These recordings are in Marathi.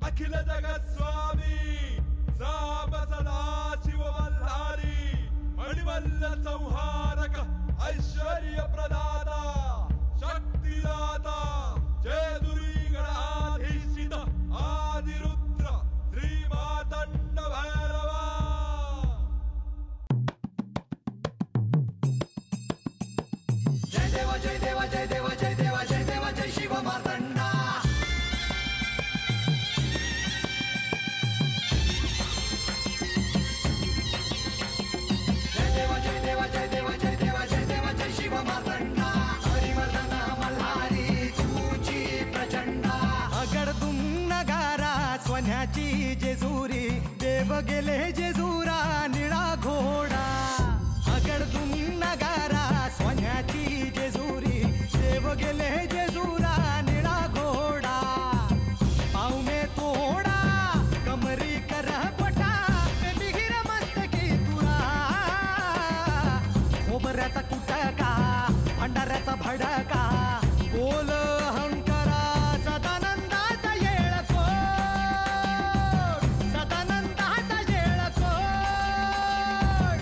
अखिल जगत स्वामी साम सदा शिव मल्हारी मणिमल्ल संहारक ऐश्वर्य प्रदाता शक्तिदाता जय दुरी गणाधीशित आदिरुद्र श्री मातंड भैरवा। जय देवा जय देवा जय देवा जय देवा जय देवा जय शिव मातंडा। जय देवा जय देवा जय देवा जय देवा जय देवा जय शिव मातंडा। हरिवर्धन मल्हारी तुझी प्रचंडा। अगडदुम नगारा सोन्याची जेजुरी देव गेले जेजुरा निळा घोडा। अगडदुम नगारा सोन्याची जेजुरी देव गेले जेजुरा निळा घोडा। पावमे तोडा कमरी कर पटा मिहिर मस्तकी तुरा। खोबऱ्याचा कुटका भंडाऱ्याचा भडका बोल अहंकारा सदानंदाचा येळकोट। सदानंदाचा येळकोट।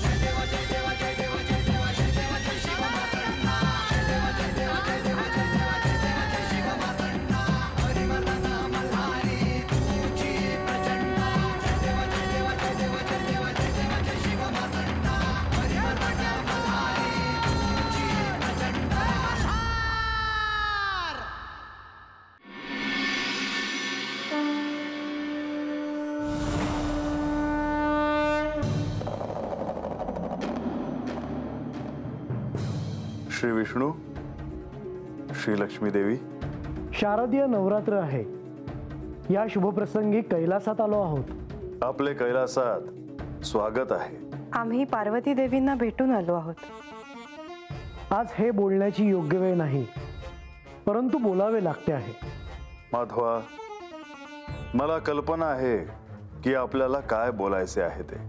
जय देवा जय देवा जय देवा जय देवा जय देवा जय शिव मातंडा। जय देवा जय देवा जय देवा जय देवा जय देवा जय शिव मातंडा। हरिवर्धन मल्हारी तुझी प्रचंडा। जय देवा जय देवा जय देवा जय देवा जय देवा जय शिव मातंडा। हरिवर्धन मल्हारी तुझी प्रचंडा। श्री विष्णू, श्री लक्ष्मी देवी, शारदीय नवरात्र आहे। या शुभप्रसंगी कैलासात आलो आहोत। आपले कैलासात स्वागत आहे। आम्ही पार्वती देवींना भेटून आलो आहोत। आज हे बोलण्याची योग्य वेळ नाही, परंतु बोलावे लागते आहे। माधवा, मला कल्पना आहे की आपल्याला काय बोलायचे आहे ते।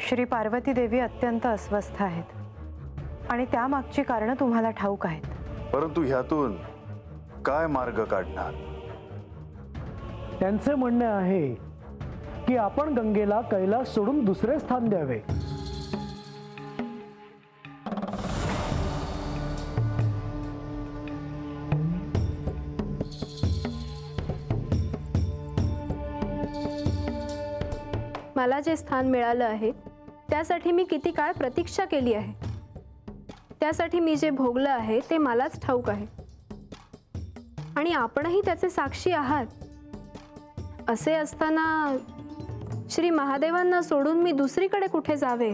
श्री पार्वती देवी अत्यंत अस्वस्थ आहेत आणि त्यामागची कारणं तुम्हाला ठाऊक आहेत। परंतु ह्यातून काय मार्ग काढणार? त्यांचे म्हणणे आहे की आपण गंगेला कैलास सोडून दुसरे स्थान द्यावे। मला जे स्थान मिळालं आहे त्यासाठी मी किती काळ प्रतीक्षा केली आहे। त्यासाठी मी जे भोगलं आहे ते मलाच ठाऊक आहे आणि आपणही त्याचे साक्षी आहात। असे असताना श्री महादेवांना सोडून मी दुसरीकडे कुठे जावे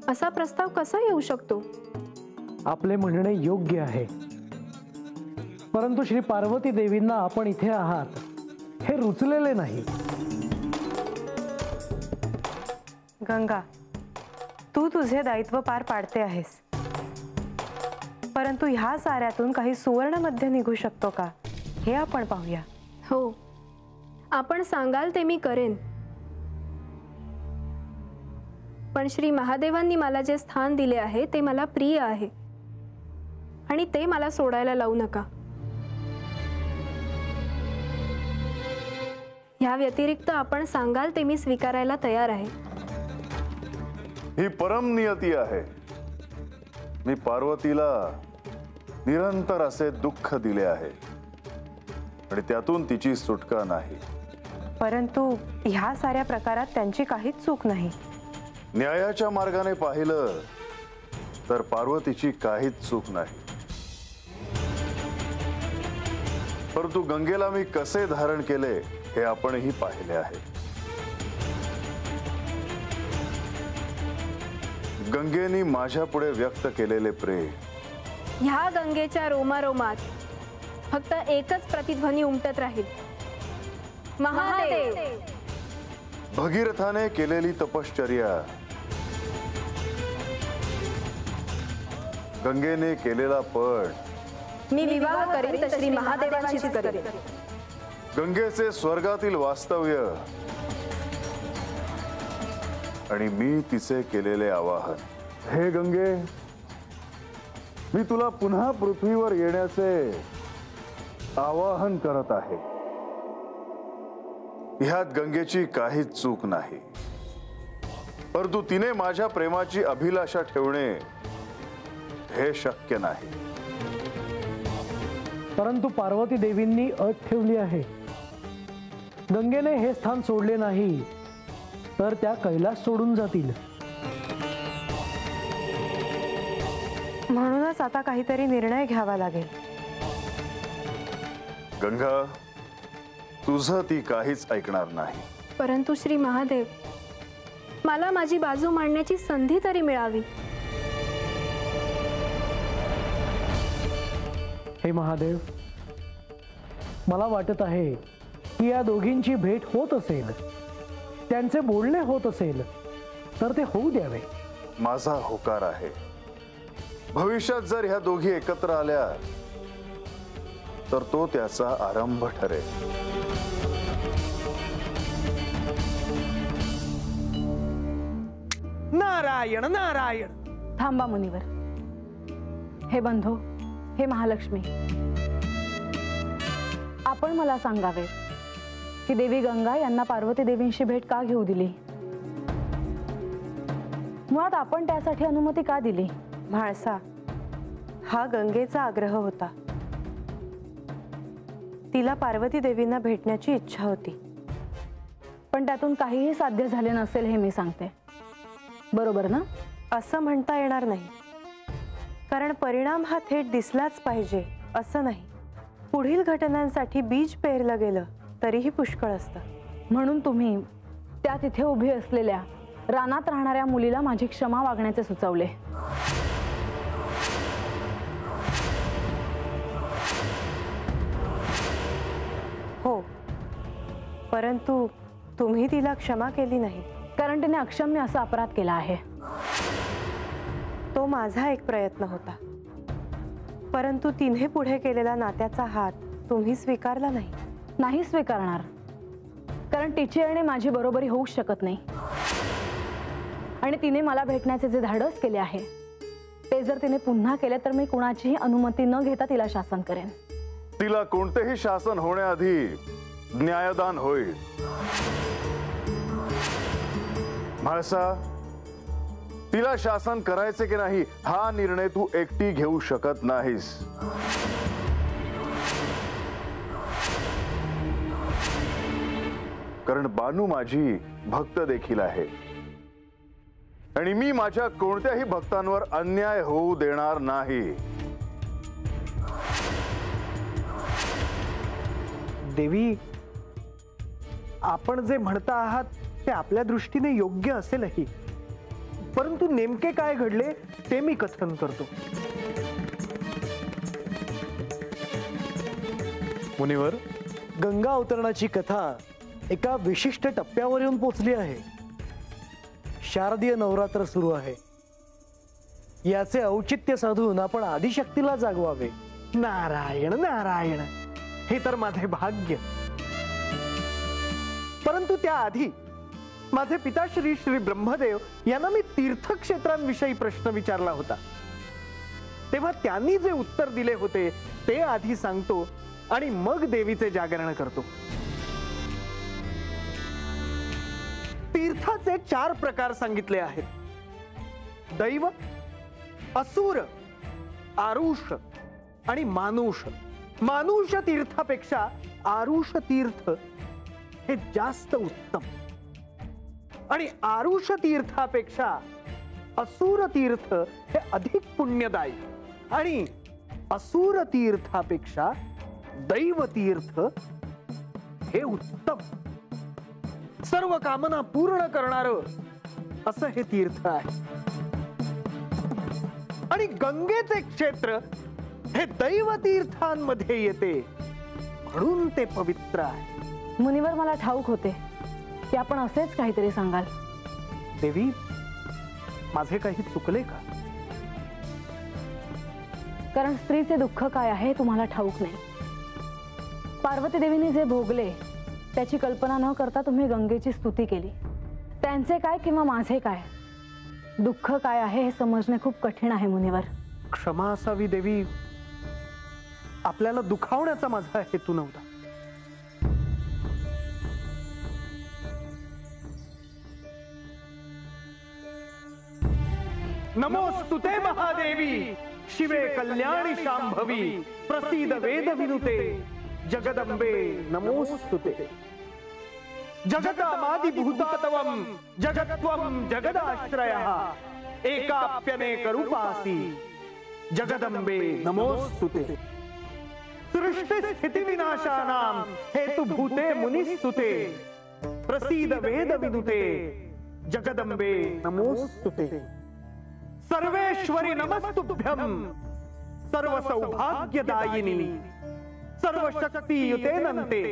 असा प्रस्ताव कसा येऊ शकतो? आपले म्हणणे योग्य आहे, परंतु श्री पार्वती देवींना आपण इथे आहात हे रुचलेले नाही। गंगा, तू तुझे दायित्व पार पाडते आहेस, परंतु ह्या साऱ्यातून काही सुवर्ण मध्य निघू शकतो का हे आपण पाहूया। हो, आपण सांगाल ते मी करेन, पण श्री महादेवांनी मला जे स्थान दिले आहे ते मला प्रिय आहे आणि ते मला सोडायला लावू नका। ह्या व्यतिरिक्त आपण सांगाल ते मी स्वीकारायला तयार आहे। ही परम नियती आहे। मी पार्वतीला निरंतर असे दुःख दिले आहे आणि त्यातून तिची सुटका नाही। परंतु ह्या साऱ्या प्रकारात त्यांची काहीच चूक नाही। न्यायाच्या मार्गाने पाहिलं तर पार्वतीची काहीच चूक नाही, परंतु गंगेला मी कसे धारण केले हे आपणही पाहिले आहे। गंगेनी माझ्या पुढे व्यक्त केलेले प्रेम, ह्या गंगेच्या रोमारोमात फक्त एकच प्रतिध्वनी उमटत राहील, महादेव। भगीरथाने केलेली तपश्चर्या, गंगेने केलेला पट, मी विवाह करेन तर श्री महादेवांशीच करेन। गंगेचे स्वर्गातील वास्तव्य आणि मी तिचे केलेले आवाहन। हे गंगे, मी तुला पुन्हा पृथ्वीवर येण्याचे आवाहन करत आहे. ह्यात गंगेची काहीच चूक नाही, परंतु तिने माझ्या प्रेमाची अभिलाषा ठेवणे हे शक्य नाही. परंतु पार्वती देवींनी अट ठेवली आहे. गंगेने हे स्थान सोडले नाही तर त्या कैलास सोडून जातील. म्हणूनच आता काहीतरी निर्णय घ्यावा लागेल. गंगा, तुझं ती काहीच ऐकणार नाही. परंतु श्री महादेव, मला माझी बाजू मांडण्याची संधी तरी मिळावी. हे महादेव, मला वाटत आहे की या दोघींची भेट होत असेल, त्यांचे बोलणे होत असेल तर ते होऊ द्यावे. माझा होकार आहे. भविष्यात जर ह्या दोघी एकत्र आल्या तर तो त्याचा आरंभ ठरेल. नारायण नारायण. थांबा मुनिवर. हे बंधू, हे महालक्ष्मी, आपण मला सांगावे की देवी गंगा यांना पार्वती देवींशी भेट का घेऊ दिली? मुळात आपण त्यासाठी अनुमती का दिली? म्हाळसा, हा गंगेचा आग्रह होता. तिला पार्वती देवींना भेटण्याची इच्छा होती. पण त्यातून काहीही साध्य झाले नसेल हे मी सांगते, बरोबर ना? असं म्हणता येणार नाही, कारण परिणाम हा थेट दिसलाच पाहिजे असं नाही. पुढील घटनांसाठी बीज पेरलं गेलं तरीही पुष्कळ असतं. म्हणून तुम्ही त्या तिथे उभी असलेल्या रानात राहणाऱ्या मुलीला माझी क्षमा मागण्याचे सुचवले. हो, परंतु तुम्ही तिला क्षमा केली नाही. कारण तिने अक्षम्य असा अपराध केला आहे. तो माझा एक प्रयत्न होता, परंतु तिने पुढे केलेला नात्याचा हात तुम्ही स्वीकारला नाही. नाही स्वीकारणार, कारण तिची आणि माझी बरोबरी होऊ शकत नाही. आणि तिने मला भेटण्याचे जे धाडस केले आहे ते जर तिने पुन्हा केले तर मी कुणाचीही अनुमती न घेता तिला शासन करेन. तिला कोणतेही शासन होण्याआधी न्यायदान होईल. म्हाळसा, तिला शासन करायचे की नाही हा निर्णय तू एकटी घेऊ शकत नाहीस. कारण बानू माझी भक्त देखील आहे आणि मी माझ्या कोणत्याही भक्तांवर अन्याय होऊ देणार नाही. देवी, आपण जे म्हणता आहात ते आपल्या दृष्टीने योग्य असेलही, परंतु नेमके काय घडले ते मी कथन करतो. मुनिवर, गंगा अवतरणाची कथा एका विशिष्ट टप्प्यावर येऊन पोचली आहे. शारदीय नवरात्र सुरू आहे. याचे औचित्य साधून आपण आदिशक्तीला जागवावे. नारायण नारायण, हे तर माझे भाग्य. परंतु त्याआधी माझे पिताश्री श्री ब्रह्मदेव यांना मी तीर्थक्षेत्रांविषयी प्रश्न विचारला होता. तेव्हा त्यांनी जे उत्तर दिले होते ते आधी सांगतो आणि मग देवीचे जागरण करतो. तीर्थाचे 4 प्रकार सांगितले आहेत: दैव, असुर, आरुष आणि मानुष. मानुष तीर्थापेक्षा आरुष तीर्थ हे जास्त उत्तम आणि आरुष तीर्थापेक्षा असुर तीर्थ हे अधिक पुण्यदायी आणि असुर तीर्थापेक्षा दैव तीर्थ हे उत्तम, सर्व कामना पूर्ण करणारं असं हे तीर्थ आहे. आणि गंगेचे क्षेत्र हे दैव तीर्थांमध्ये येते म्हणून ते पवित्र आहे. मुनिवर, मला ठाऊक होते की आपण असेच काहीतरी सांगाल. देवी, माझे काही चुकले का? कारण स्त्रीचे दुःख काय आहे तुम्हाला ठाऊक नाही. पार्वती देवीने जे भोगले त्याची कल्पना न करता तुम्ही गंगेची स्तुती केली. त्यांचे काय किंवा माझे काय, दुःख काय आहे हे समजणे खूप कठीण आहे मुनिवर. क्षमा असावी देवी. आपल्याला दुखावण्याचा माझा हेतू नव्हता. नमोस्तुते महादेवी शिवे कल्याणी शांभवी प्रसीद वेद विनुते जगदंबे नमोस्तुते. जगतामादिभूतातवं जगत्वं जगदाश्रयः एकाप्यनेकरूपासि जगदंबे नमोस्तुते. सृष्टि विनाशानां हेतुभूते मुनिस्तुते प्रसीद वेद विनुते जगदंबे नमोस्तुते. सर्वेश्वरी नमस्तुभ्यं सर्व सौभाग्यदायिनी सर्वशक्तियुते नन्ते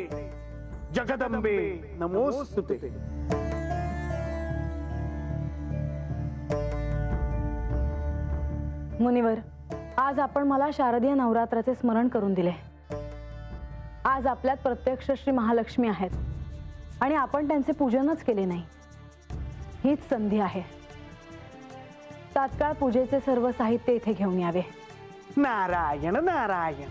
जगदंबे नमोस्तुते. मुनिवर, आज आपण मला शारदीय नवरात्राचे स्मरण करून दिले. आज आपल्यात प्रत्यक्ष श्री महालक्ष्मी आहेत आणि आपण त्यांचे पूजनच केले नाही. हीच संधी आहे. तात्काळ पूजेचे सर्व साहित्य इथे घेऊन यावे. नारायण नारायण.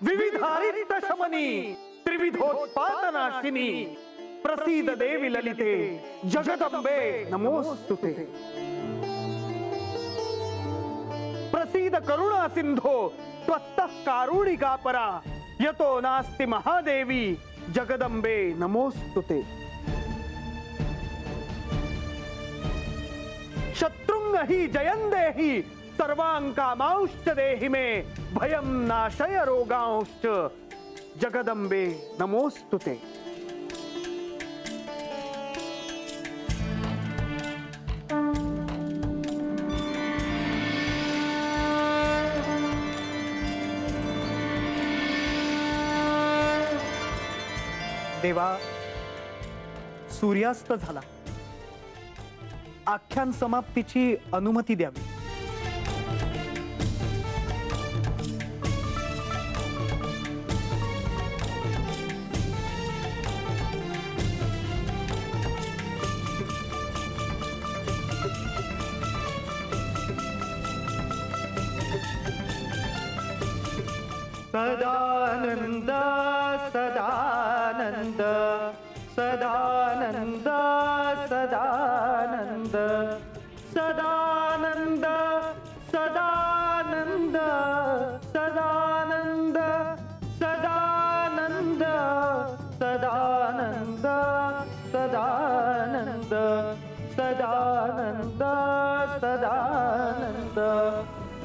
विविधारितशमनी त्रिविधोत्पादनाशिनी प्रसीद देवी ललिते जगदंबे नमोस्तुते. प्रसीद करुणा सिंधो त्वत्तः कारुणिका परा यतो नास्ति महादेवी जगदंबे नमोस्तुते. शत्रुंग ही जयंदेहि सर्वांकामांश्च देहि मे भयं नाशय रोगांश्च जगदंबे नमोस्तुते. देवा, सूर्यास्त झाला. आख्यान समाप्तीची अनुमती द्यावी. सदानंद सदानंद सदानंद सदानंद सदानंद सदानंद सदानंद सदानंद सदानंद सदानंद सदानंद सदानंद सदानंद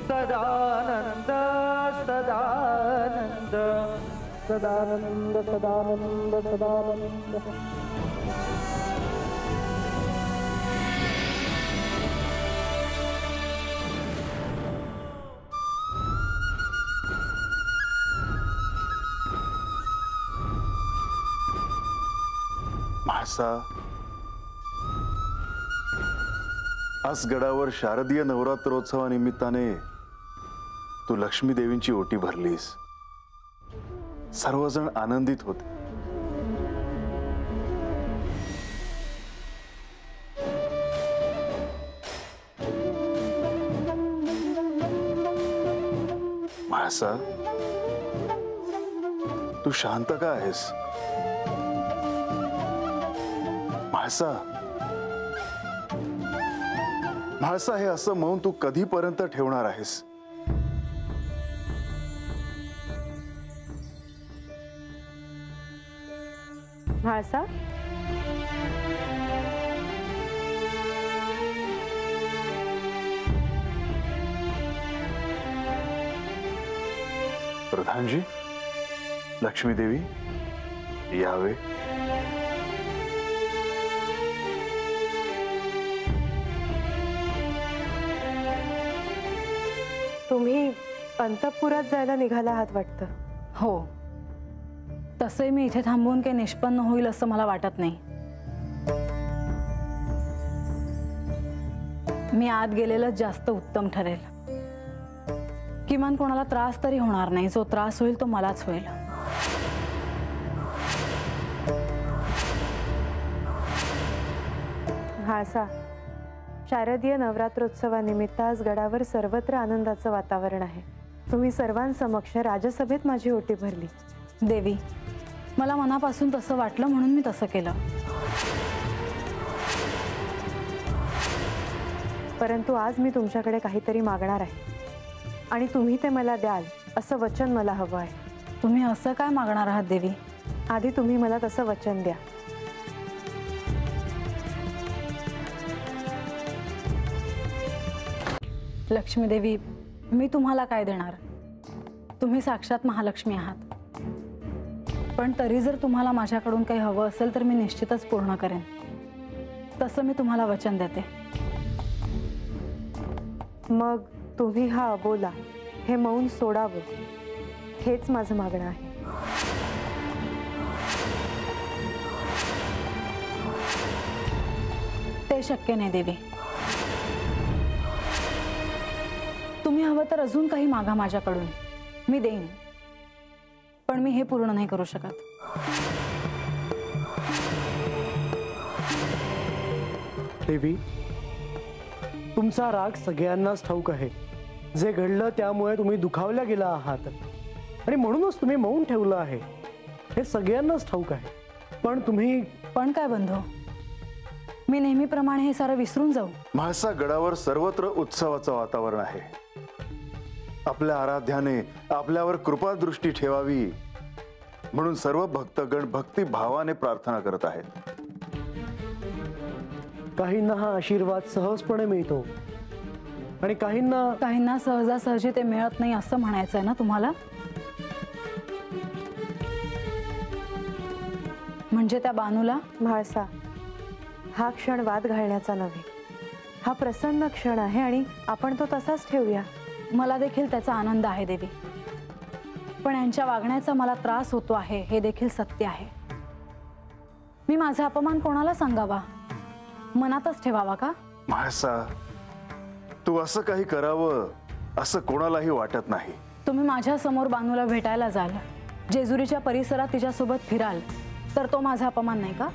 सदानंद सदानंद सदानंद सदानंद. म्हासा ह्याच गडावर शारदीय नवरात्रोत्सवानिमित्ताने तू लक्ष्मी देवींची ओटी भरलीस. सर्वजण आनंदित होते. म्हाळसा, तू शांत का आहेस? म्हाळसा, म्हाळसा, हे असं मौन तू कधीपर्यंत ठेवणार आहेस? म्हाळसा, प्रधानजी, लक्ष्मी देवी यावे. तुम्ही अंतःपुरात जायला निघाला आहात वाटतं. हो, तसे मी इथे थांबून काही निष्पन्न होईल असं मला वाटत नाही. मी आत गेलेलं जास्त उत्तम ठरेल. किमान कोणाला त्रास तरी होणार नाही. जो त्रास होईल तो मलाच होईल. म्हाळसा, शारदीय नवरात्रोत्सवानिमित्त आज गडावर सर्वत्र आनंदाचं वातावरण आहे. तुम्ही सर्वांसमक्ष राजसभेत माझी ओटी भरली. देवी, मला मनापासून तसं वाटलं म्हणून मी तसं केलं. परंतु आज मी तुमच्याकडे काहीतरी मागणार आहे आणि तुम्ही ते मला द्याल असं वचन मला हवं आहे. तुम्ही असं काय मागणार आहात देवी? आधी तुम्ही मला तसं वचन द्या. लक्ष्मी देवी, मी तुम्हाला काय देणार? तुम्ही साक्षात महालक्ष्मी आहात. पण तरी जर तुम्हाला माझ्याकडून काही हवं असेल तर मी निश्चितच पूर्ण करेन. तसं मी तुम्हाला वचन देते. मग तुम्ही हा अबोला, हे मौन सोडावं, हेच माझं मागणं आहे. ते शक्य नाही देवी. तुम्ही हवं तर अजून काही मागा माझ्याकडून, मी देईन. पण मी हे पूर्ण नाही करू शकत. देवी, तुमचा राग सगळ्यांनाच ठाऊक आहे. जे घडलं त्यामुळे तुम्ही दुखावल्या गेला आहात आणि म्हणूनच तुम्ही मौन ठेवलं आहे, हे सगळ्यांनाच ठाऊक आहे. पण तुम्ही पण काय बंधू, मी नेहमीप्रमाणे हे सारं विसरून जाऊ? म्हाळसा, गडावर सर्वत्र उत्सवाचं वातावरण आहे. आपल्या आराध्याने आपल्यावर कृपादृष्टी ठेवावी म्हणून सर्व भक्तगण भक्तिभावाने प्रार्थना करत आहेत. काहींना हा आशीर्वाद सहजपणे मिळतो आणि काहींना सहजासहजी ते मिळत नाही असं म्हणायचंय ना तुम्हाला? म्हणजे त्या बानूला? म्हाळसा, हा क्षण वाद घालण्याचा नव्हे. हा प्रसन्न क्षण आहे आणि आपण तो तसाच ठेवूया. मला देखील त्याचा आनंद आहे देवी. पण यांच्या वागण्याचा मला त्रास होतो आहे हे देखील सत्य आहे. मी माझा अपमान कोणाला सांगावा? मनातच ठेवावा का? म्हाळसा, तू असं काही करावं असं कोणालाही वाटत नाही. तुम्ही माझ्या समोर बानूला भेटायला जाल, जेजुरीच्या परिसरात तिच्यासोबत फिराल, तर तो माझा अपमान नाही का?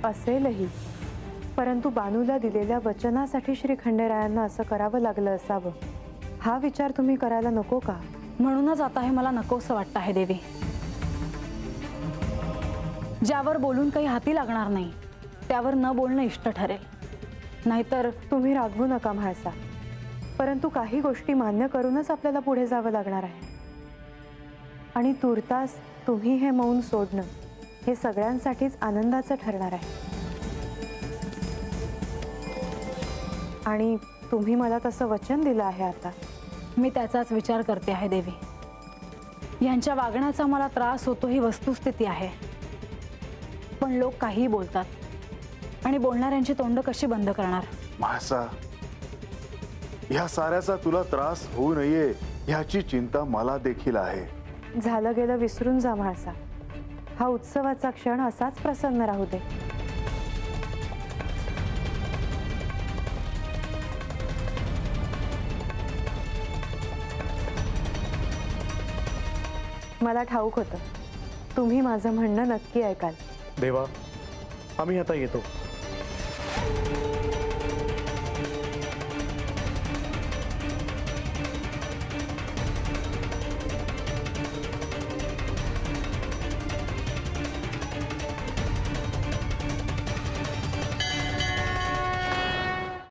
असेलही, परंतु बानूला दिलेल्या वचनासाठी श्री खंडेरायांना असं करावं लागलं असावं, हा विचार तुम्ही करायला नको का? म्हणूनच आता हे मला नकोसं वाटतं आहे देवी. ज्यावर बोलून काही हाती लागणार नाही त्यावर न बोलणं इष्ट ठरेल. नाहीतर तुम्ही रागवू नका म्हाळसा, परंतु काही गोष्टी मान्य करूनच आपल्याला पुढे जावं लागणार आहे. आणि तुर्तास तुम्ही हे मौन सोडणं हे सगळ्यांसाठीच आनंदाचं ठरणार आहे. आणि तुम्ही मला तसं वचन दिलं आहे. आता मी त्याचाच विचार करते आहे देवी. यांच्या वागण्याचा मला त्रास होतो ही वस्तुस्थिती आहे. पण लोक काहीही बोलतात आणि बोलणाऱ्यांची तोंड कशी बंद करणार? म्हाळसा, ह्या साऱ्याचा तुला त्रास होऊ नये ह्याची चिंता मला देखील आहे. झालं गेलं विसरून जा म्हाळसा. हा उत्सवाचा क्षण असाच प्रसन्न राहू दे. मला ठाऊक होतं तुम्ही माझं म्हणणं नक्की ऐकाल. देवा, आम्ही आता येतो.